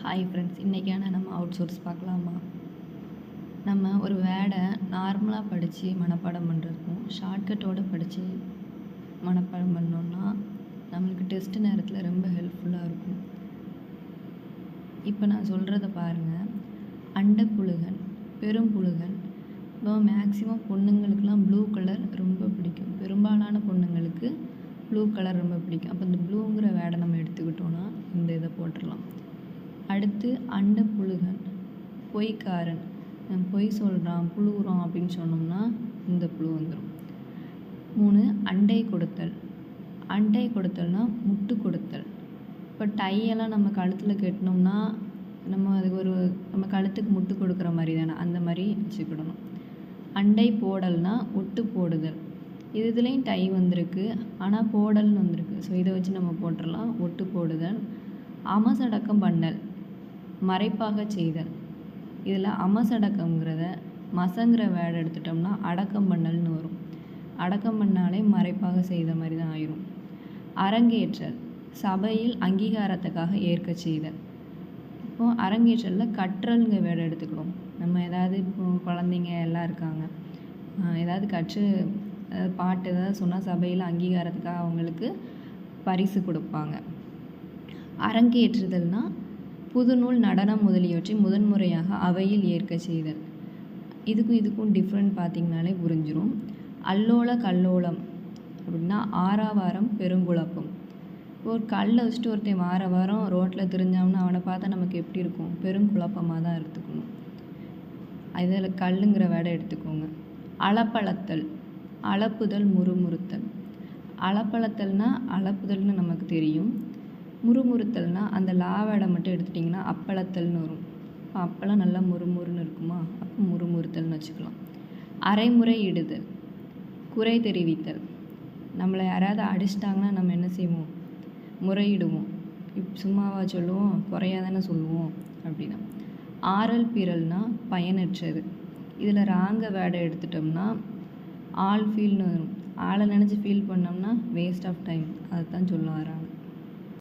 Hi friends, இன்றைக்கான நம்ம out source பார்க்கலாமா? நம்ம ஒரு வேர்டை நார்மலாக படித்து மனப்பாடம் பண்ணுறதுக்கும் ஷார்ட்கட்டோடு படித்து மனப்பாடம் பண்ணோன்னா நம்மளுக்கு டெஸ்ட் நேரத்தில் ரொம்ப ஹெல்ப்ஃபுல்லாக இருக்கும். இப்போ நான் சொல்கிறத பாருங்கள். அண்டப்புழுகன், பெரும்புழுகன். இப்போ மேக்ஸிமம் பொண்ணுங்களுக்கெலாம் ப்ளூ கலர் ரொம்ப பிடிக்கும். பெரும்பாலான பொண்ணுங்களுக்கு ப்ளூ கலர் ரொம்ப பிடிக்கும். அப்போ இந்த ப்ளூங்கிற வேர்டை நம்ம எடுத்துக்கிட்டோன்னா இந்த இதை போட்டுடலாம். அடுத்து அண்டப்புழுகன், பொய்க்காரன். பொய் சொல்கிறான், புழுகுறான் அப்படின்னு சொன்னோம்னா இந்த புழு வந்துடும். 3 அண்டை கொடுத்தல். அண்டை கொடுத்தல்னா முட்டு கொடுத்தல். இப்போ டையெல்லாம் நம்ம கழுத்தில் கட்டினோம்னா நம்ம அதுக்கு நம்ம கழுத்துக்கு முட்டு கொடுக்குற மாதிரி தானே, அந்த மாதிரி வச்சுக்கிடணும். அண்டை போடல்னா ஒட்டு போடுதல். இதுலேயும் டை வந்திருக்கு, ஆனால் போடல்னு வந்திருக்கு. ஸோ இதை வச்சு நம்ம போட்டுடலாம், ஒட்டு போடுதல். அமசடக்கம் பண்ணல், மறைப்பாக செய்தல். இதில் அமசடக்கங்கிறத மசங்கிற வேர்டு எடுத்துட்டோம்னா அடக்கம் பண்ணல்னு வரும். அடக்கம் பண்ணாலே மறைப்பாக செய்த மாதிரி தான் ஆயிரும். அரங்கேற்றல், சபையில் அங்கீகாரத்துக்காக ஏற்க செய்தல். இப்போது அரங்கேற்றலில் கற்றல்ங்கிற வேர்டு எடுத்துக்கணும். நம்ம ஏதாவது இப்போ குழந்தைங்க எல்லாம் இருக்காங்க, ஏதாவது பாட்டு ஏதாவது சொன்னால் சபையில் அங்கீகாரத்துக்காக அவங்களுக்கு பரிசு கொடுப்பாங்க. அரங்கேற்றுதல்னால் புதுநூல், நடனம் முதலியவற்றை முதன்முறையாக அவையில் ஏற்க செய்தல். இதுக்கும் டிஃப்ரெண்ட் பார்த்திங்கனாலே புரிஞ்சிடும். அல்லோல கல்லோலம் அப்படின்னா ஆறாவாரம் பெருங்குழப்பம். ஒரு கல்லை வச்சுட்டு ஒருத்தன் வாரம் ரோட்டில் திரிஞ்சோம்னா அவனை பார்த்தா நமக்கு எப்படி இருக்கும்? பெருங்குழப்பமாக தான் எடுத்துக்கணும். இதில் கல்லுங்கிற வேர்டை எடுத்துக்கோங்க. அளப்பளத்தல், அளப்புதல், முறுமுறுத்தல். அளப்பளத்தல்னா அளப்புதல்னு நமக்கு தெரியும். முறுமுறுத்தல்னா அந்த லாவேடை மட்டும் எடுத்துட்டிங்கன்னா அப்பளத்தல்னு வரும். இப்போ அப்பளம் நல்லா முறுமுறுன்னு இருக்குமா, அப்போ முறுமுறுத்தல்னு வச்சுக்கலாம். அரைமுறை இடுதல், குறை தெரிவித்தல். நம்மளை யாராவது அடிச்சிட்டாங்கன்னா நம்ம என்ன செய்வோம்? முறையிடுவோம். சும்மாவா சொல்லுவோம்? குறையாக தானே சொல்லுவோம் அப்படின்னா. ஆறல் பிறல்னா பயனற்றது. இதில் ராங்க வேர்டை எடுத்துட்டோம்னா ஆல் ஃபீல்னு வரும். ஆளை நினச்சி ஃபீல் பண்ணோம்னா வேஸ்ட் ஆஃப் டைம், அதை தான் சொல்ல வராங்க.